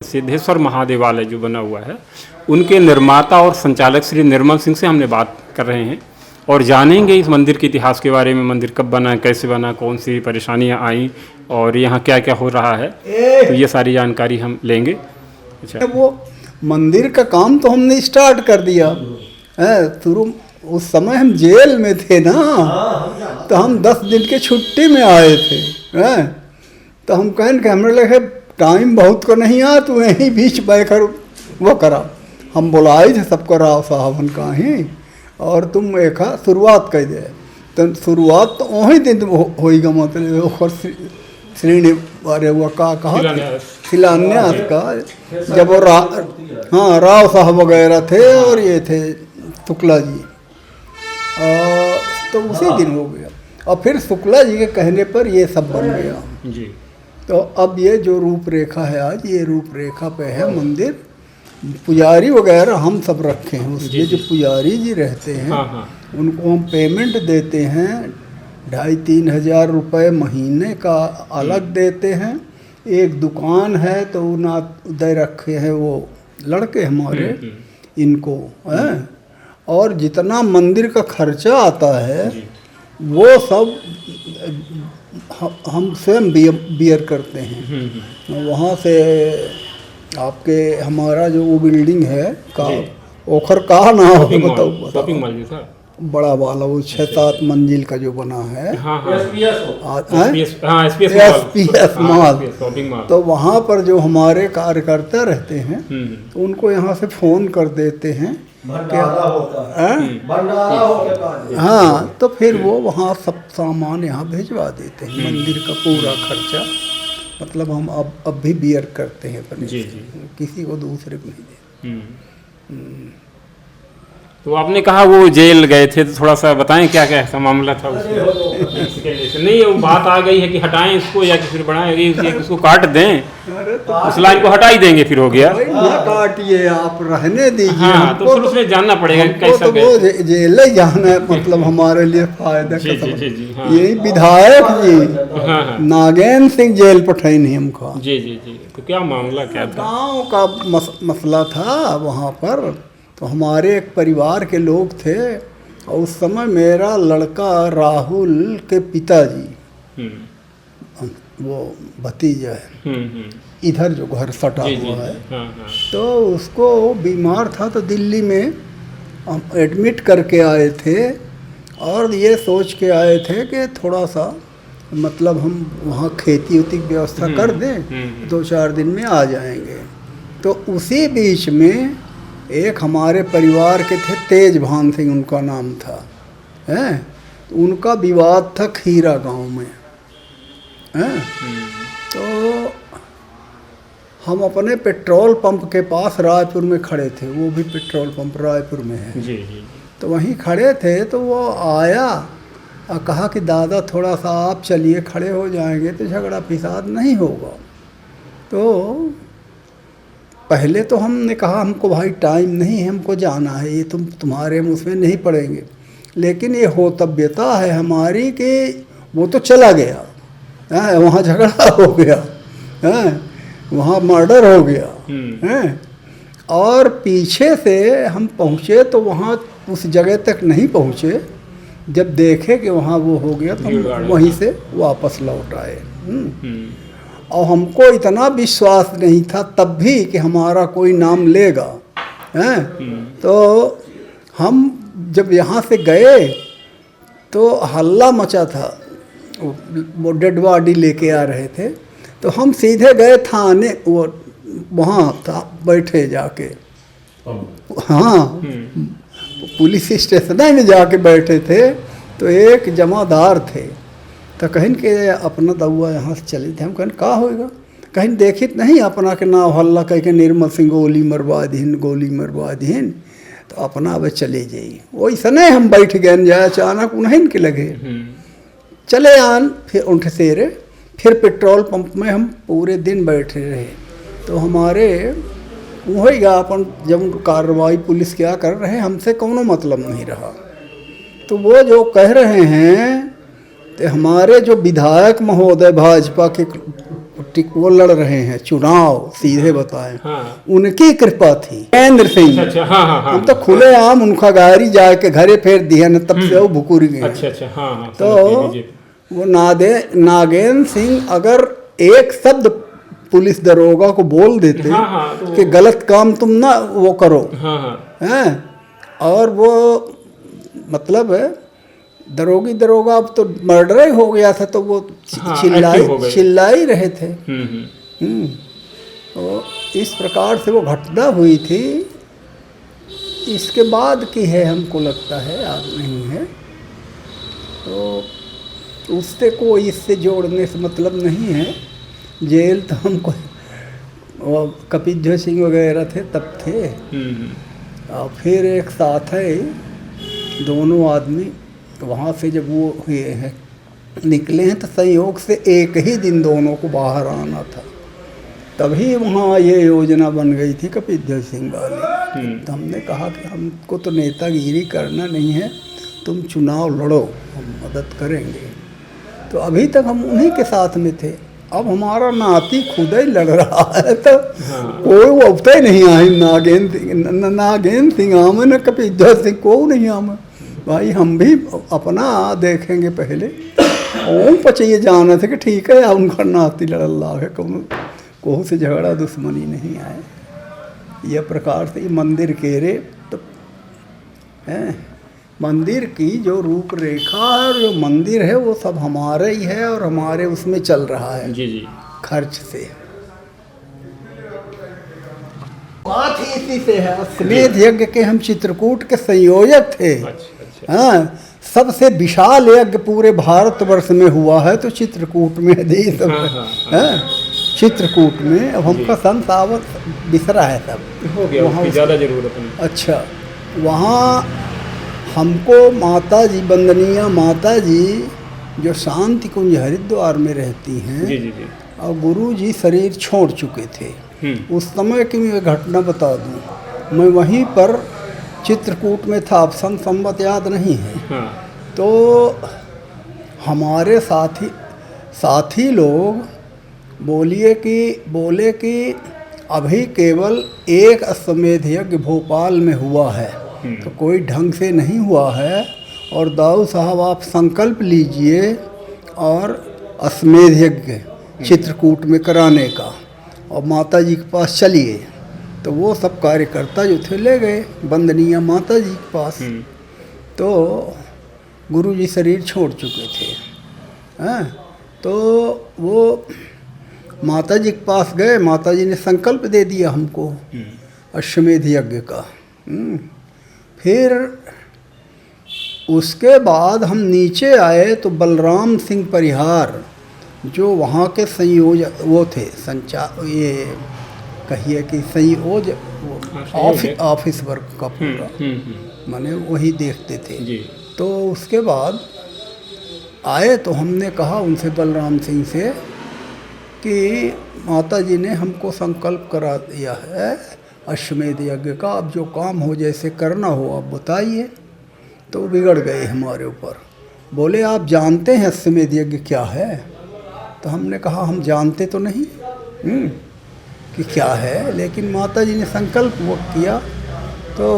सिद्धेश्वर महादेवालय जो बना हुआ है, उनके निर्माता और संचालक श्री निर्मल सिंह से हमने बात कर रहे हैं और जानेंगे इस मंदिर के इतिहास के बारे में। मंदिर कब बना, कैसे बना, कौन सी परेशानियां आई और यहाँ क्या क्या हो रहा है, तो ये सारी जानकारी हम लेंगे। अच्छा, वो मंदिर का काम तो हमने स्टार्ट कर दिया है शुरू। उस समय हम जेल में थे ना, तो हम 10 दिन के छुट्टी में आए थे हैं। तो हम कहें कि हमें लगे टाइम बहुत को नहीं आ, तो यहीं बीच बैठकर वो करा। हम बुलाए थे सबको, राव साहबन का ही, और तुम एक शुरुआत कर दे। तो शुरुआत तो वही दिन होगा, मतलब श्रेणी अरे वो का कहा शिलान्यास का, जब वो हाँ राव साहब वगैरह थे और ये थे शुक्ला जी, तो उसी दिन हो गया। और फिर शुक्ला जी के कहने पर ये सब बन गया जी। तो अब ये जो रूपरेखा है आज, ये रूपरेखा पे है मंदिर। पुजारी वगैरह हम सब रखे हैं उसके, जो पुजारी जी रहते हैं उनको हम पेमेंट देते हैं 2,500-3 हज़ार रुपये महीने का अलग देते हैं। एक दुकान है तो ना दे रखे हैं वो लड़के हमारे इनको हैं। और जितना मंदिर का खर्चा आता है वो सब हम स्वयं बियर करते हैं। वहाँ से आपके हमारा जो वो बिल्डिंग है का ओखर कहा ना हो, बताओ शॉपिंग मॉल था बड़ा वाला, वो 6-7 मंजिल का जो बना है, एसपीएस मॉल। तो वहाँ पर जो हमारे कार्यकर्ता रहते हैं तो उनको यहाँ से फ़ोन कर देते हैं, हाँ, तो फिर वो वहाँ सब सामान यहाँ भिजवा देते हैं। मंदिर का पूरा खर्चा मतलब हम अब भी बियर करते हैं अपने, किसी को दूसरे को नहीं देते। तो आपने कहा वो जेल गए थे, तो थोड़ा सा बताएं क्या क्या ऐसा मामला था उसमें। नहीं, वो बात आ गई है कि हटाएं इसको या फिर बढ़ाएं, उसको काट दें, उस लाइन को हटा ही देंगे, फिर हो गया। काटिए, आप रहने दीजिए। हाँ, तो फिर उसमें जानना पड़ेगा कैसा तो वो जेल ही जाना है, मतलब हमारे लिए फायदा का। यही विधायक जी नागेंद्र सिंह जेल पठाई नहीं हमको। जी जी जी। तो क्या मामला क्या था? गाँव का मसला था वहाँ पर। तो हमारे एक परिवार के लोग थे और उस समय मेरा लड़का राहुल के पिताजी, वो भतीजा है इधर जो घर सटा हुआ है, तो उसको बीमार था तो दिल्ली में हम एडमिट करके आए थे। और ये सोच के आए थे कि थोड़ा सा मतलब हम वहाँ खेती उती की व्यवस्था कर दें, 2-4 दिन में आ जाएंगे। तो उसी बीच में एक हमारे परिवार के थे, तेज भान सिंह उनका नाम था, हैं। तो उनका विवाद था खीरा गांव में, हैं। तो हम अपने पेट्रोल पंप के पास रायपुर में खड़े थे, वो भी पेट्रोल पंप रायपुर में है जी। तो वहीं खड़े थे। तो वो आया और कहा कि दादा थोड़ा सा आप चलिए, खड़े हो जाएंगे तो झगड़ा फिसाद नहीं होगा। तो पहले तो हमने कहा हमको भाई टाइम नहीं है, हमको जाना है, ये तुम्हारे मुँह में नहीं पड़ेंगे। लेकिन ये होतव्यता है हमारी कि वो तो चला गया है, वहाँ झगड़ा हो गया है, वहाँ मर्डर हो गया है। और पीछे से हम पहुँचे तो वहाँ उस जगह तक नहीं पहुँचे। जब देखे कि वहाँ वो हो गया तो हम वहीं से वापस लौट आए। और हमको इतना विश्वास नहीं था तब भी कि हमारा कोई नाम लेगा, हैं। तो हम जब यहाँ से गए तो हल्ला मचा था, वो डेड बॉडी लेके आ रहे थे। तो हम सीधे गए थाने, वो वहाँ था बैठे जाके, हाँ पुलिस स्टेशन में जाके बैठे थे। तो एक जमादार थे, तो कहीं के अपना दउआ यहाँ से चले थे। हम कहीं का होएगा, कहीं देखित नहीं अपना के नाम हल्ला कह के निर्मल सिंह गोली मरवा दीन, तो अपना अब चले जाइए। वैसा नहीं हम बैठ गए जाए, अचानक उन्हें के लगे चले आन। फिर उठ से रे फिर पेट्रोल पंप में हम पूरे दिन बैठे रहे। तो हमारे वही अपन जब कार्रवाई पुलिस क्या कर रहे हैं, हमसे कोनो मतलब नहीं रहा। तो वो जो कह रहे हैं तो हमारे जो विधायक महोदय भाजपा के वो लड़ रहे हैं चुनाव, सीधे बताएं, हाँ। उनकी कृपा थी। महेंद्र सिंह, अच्छा, हाँ हाँ हाँ। हम तो खुले आम उनका गाड़ी जाके घरे फेर दिया न, तब से वो भुकुर गए। अच्छा अच्छा, हाँ हाँ। तो समझ गए, वो नागेंद्र सिंह अगर एक शब्द पुलिस दरोगा को बोल देते हाँ हाँ, तो कि गलत काम तुम ना वो करो, हाँ हाँ हैं, और वो मतलब दरोगा अब तो मर्डर ही हो गया था, तो वो हाँ, एक्टिव हो गए। चिल्ला ही रहे थे। हम्म। तो इस प्रकार से वो घटना हुई थी। इसके बाद की है, हमको लगता है, याद नहीं है। तो उससे कोई इससे जोड़ने से मतलब नहीं है। जेल तो हमको वो कपिल सिंह वगैरह थे तब थे। और फिर एक साथ है दोनों आदमी, तो वहाँ से जब वो हुए हैं निकले हैं, तो संयोग से एक ही दिन दोनों को बाहर आना था। तभी वहाँ ये योजना बन गई थी कपिल सिंह वाली। तो हमने कहा कि हमको तो नेतागिरी करना नहीं है, तुम चुनाव लड़ो, हम मदद करेंगे। तो अभी तक हम उन्हीं के साथ में थे। अब हमारा नाती खुद ही लड़ रहा है, तो कोई वफता ही नहीं आई। नागेंद्र सिंह आम न कपिल सिंह को नहीं आम। भाई हम भी अपना देखेंगे पहले। ओम पचिए जाना थे कि ठीक है, उनका नाती लड़ल्ला है, कोहू से झगड़ा दुश्मनी नहीं आए। यह प्रकार से ये मंदिर के रे तो हैं, मंदिर की जो रूपरेखा है और जो मंदिर है वो सब हमारे ही है, और हमारे उसमें चल रहा है जी जी, खर्च से। बात ही इसी से है। अश्वमेध यज्ञ के हम चित्रकूट के संयोजक थे। अच्छा। हाँ, सबसे विशाल यज्ञ पूरे भारतवर्ष में हुआ है तो चित्रकूट में देश है। चित्रकूट में अब हमका संत आवत बिसरा है सब हो गया, उसकी ज़्यादा जरूरत नहीं। अच्छा, वहाँ हमको माता जी, वंदनीय माता जी जो शांति कुंज हरिद्वार में रहती हैं, जी जी जी, और गुरु जी शरीर छोड़ चुके थे। उस समय की मैं घटना बता दूं। मैं वहीं पर चित्रकूट में था, अब संवत याद नहीं है। हाँ। तो हमारे साथी लोग बोले कि अभी केवल एक अश्वमेध यज्ञ भोपाल में हुआ है, तो कोई ढंग से नहीं हुआ है, और दाऊ साहब आप संकल्प लीजिए और अश्वमेध यज्ञ चित्रकूट में कराने का, और माता जी के पास चलिए। तो वो सब कार्यकर्ता जो थे ले गए वंदनीय माता जी के पास। तो गुरु जी शरीर छोड़ चुके थे, हैं। तो वो माता जी के पास गए, माता जी ने संकल्प दे दिया हमको अश्वमेध यज्ञ का। फिर उसके बाद हम नीचे आए तो बलराम सिंह परिहार जो वहाँ के संयोजक वो थे, ये कहिए कि संयोज ऑफिस वर्क का पूरा माने वही देखते थे जी। तो उसके बाद आए तो हमने कहा उनसे, बलराम सिंह से, कि माता जी ने हमको संकल्प करा दिया है अश्वमेध यज्ञ का, अब जो काम हो जैसे करना हो आप बताइए। तो बिगड़ गए हमारे ऊपर। बोले आप जानते हैं अश्वमेध यज्ञ क्या है? तो हमने कहा हम जानते तो नहीं कि क्या है, लेकिन माता जी ने संकल्प वो किया तो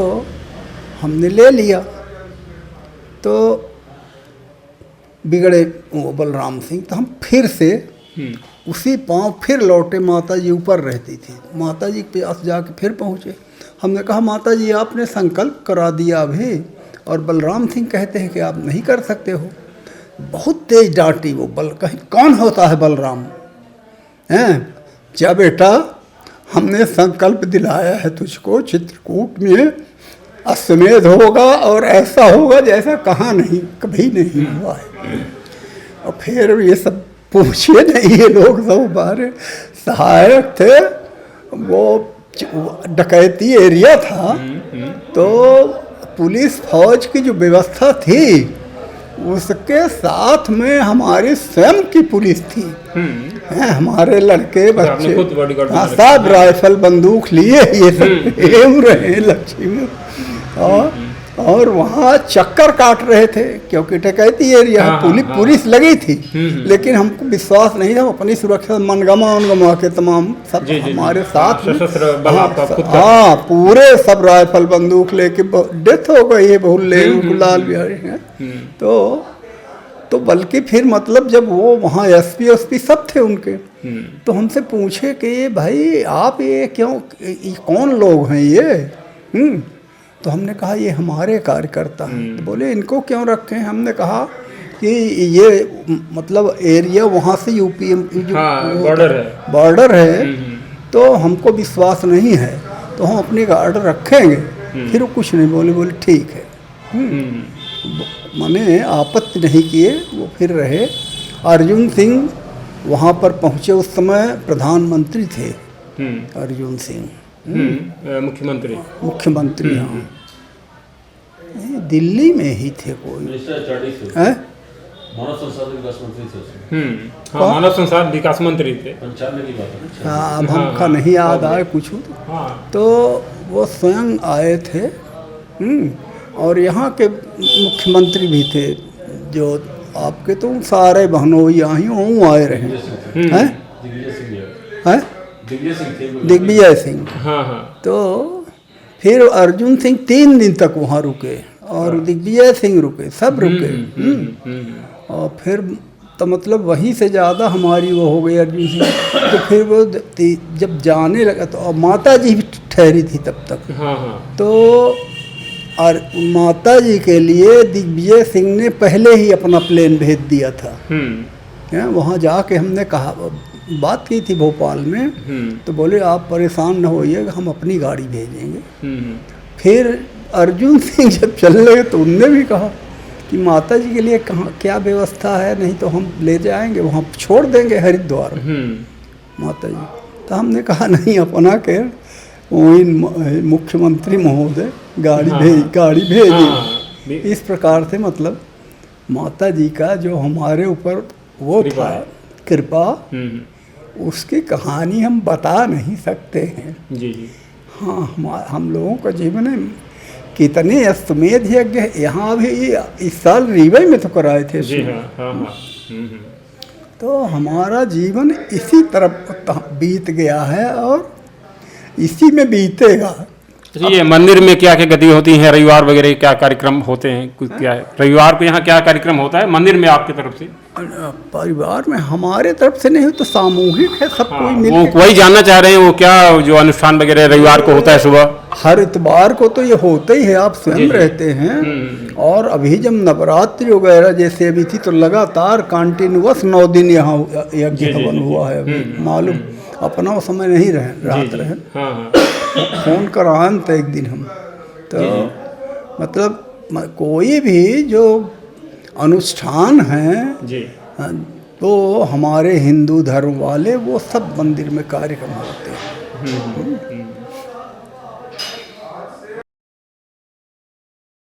हमने ले लिया। तो बिगड़े वो बलराम सिंह, तो हम फिर से उसी पांव फिर लौटे। माता जी ऊपर रहती थी, माता जी के पास जाके फिर पहुँचे। हमने कहा माता जी आपने संकल्प करा दिया अभी, और बलराम सिंह कहते हैं कि आप नहीं कर सकते हो। बहुत तेज डांटी वो। कहीं कौन होता है बलराम? हैं, क्या बेटा, हमने संकल्प दिलाया है तुझको चित्रकूट में अश्वमेध होगा और ऐसा होगा जैसा कहाँ नहीं, कभी नहीं हुआ है। और फिर ये सब पूछिए नहीं, ये लोग सब हमारे सहायक थे। वो डकैती एरिया था, तो पुलिस फौज की जो व्यवस्था थी उसके साथ में हमारी स्वयं की पुलिस थी। हैं, हमारे लड़के बच्चे सब राइफल बंदूक लिए ये सब एम रहे लक्ष्मी में। और वहाँ चक्कर काट रहे थे क्योंकि डकैती एरिया है, पुलिस लगी थी, लेकिन हमको विश्वास नहीं था। अपनी सुरक्षा मनगमा के तमाम सब हमारे साथ हाँ पूरे सब राइफल बंदूक लेके डेथ हो गई है बहुल्ले लाल बिहारी हैं। तो बल्कि फिर मतलब जब वो वहाँ एसपी सब थे उनके, तो हमसे पूछे कि भाई आप ये क्यों, ये कौन लोग हैं ये? तो हमने कहा ये हमारे कार्यकर्ता हैं। तो बोले इनको क्यों रखे हैं? हमने कहा कि ये मतलब एरिया वहाँ से यूपी बॉर्डर है, तो हमको विश्वास नहीं है, तो हम अपनी गार्ड रखेंगे। फिर वो कुछ नहीं बोले ठीक है। मैंने आपत्ति नहीं किए, वो फिर रहे। अर्जुन सिंह वहाँ पर पहुँचे, उस समय प्रधानमंत्री थे अर्जुन सिंह, मुख्यमंत्री हाँ, दिल्ली में ही थे कोई हैं, मानव संसाधन विकास मंत्री थे। हाँ अब हमका नहीं याद आए कुछ, तो वो स्वयं आए थे। और यहाँ के मुख्यमंत्री भी थे, जो आपके तो सारे बहनों यहाँ ही आए रहे हैं, दिग्विजय सिंह। तो फिर अर्जुन सिंह 3 दिन तक वहाँ रुके और दिग्विजय सिंह रुके, सब रुके। और फिर तो मतलब वहीं से ज़्यादा हमारी वो हो गई अर्जुन सिंह। तो फिर वो जब जाने लगा तो माता जी भी ठहरी थी तब तक। तो और माता जी के लिए दिग्विजय सिंह ने पहले ही अपना प्लेन भेज दिया था। वहाँ जाके हमने कहा, बात की थी भोपाल में, तो बोले आप परेशान न होइएगा, हम अपनी गाड़ी भेजेंगे। फिर अर्जुन सिंह जब चल रहे तो उनने भी कहा कि माता जी के लिए कहाँ क्या व्यवस्था है, नहीं तो हम ले जाएंगे, वहाँ छोड़ देंगे हरिद्वार माता जी। तो हमने कहा नहीं, अपना के वही मुख्यमंत्री महोदय गाड़ी भेजी। इस प्रकार से मतलब माता जी का जो हमारे ऊपर वो था कृपा, उसकी कहानी हम बता नहीं सकते हैं। जी। हाँ हम लोगों का जीवन है, कितने अश्वमेध यज्ञ यहाँ भी इस साल रीवा में तो कराए थे। जी हाँ। तो हमारा जीवन इसी तरफ बीत गया है और इसी में बीतेगा। ये मंदिर में क्या क्या गति होती है, रविवार वगैरह क्या कार्यक्रम होते हैं, कुछ क्या है रविवार को यहाँ क्या कार्यक्रम होता है मंदिर में आपकी तरफ से? परिवार में हमारे तरफ से नहीं, तो सामूहिक है, सब कोई मिल वो वही जानना चाह रहे हैं, वो क्या जो अनुष्ठान वगैरह रविवार को होता है सुबह? हर इतवार को तो ये होता ही है, आप स्वयं रहते हैं। और अभी जब नवरात्रि वगैरह जैसे अभी थी तो लगातार कंटिन्यूअस 9 दिन यहाँ यज्ञ हवन हुआ है। अभी मालूम अपना वो समय नहीं रहे। फोन करान था एक दिन हम, तो मतलब कोई भी जो अनुष्ठान है जी, तो हमारे हिंदू धर्म वाले वो सब मंदिर में कार्यक्रम होते हैं।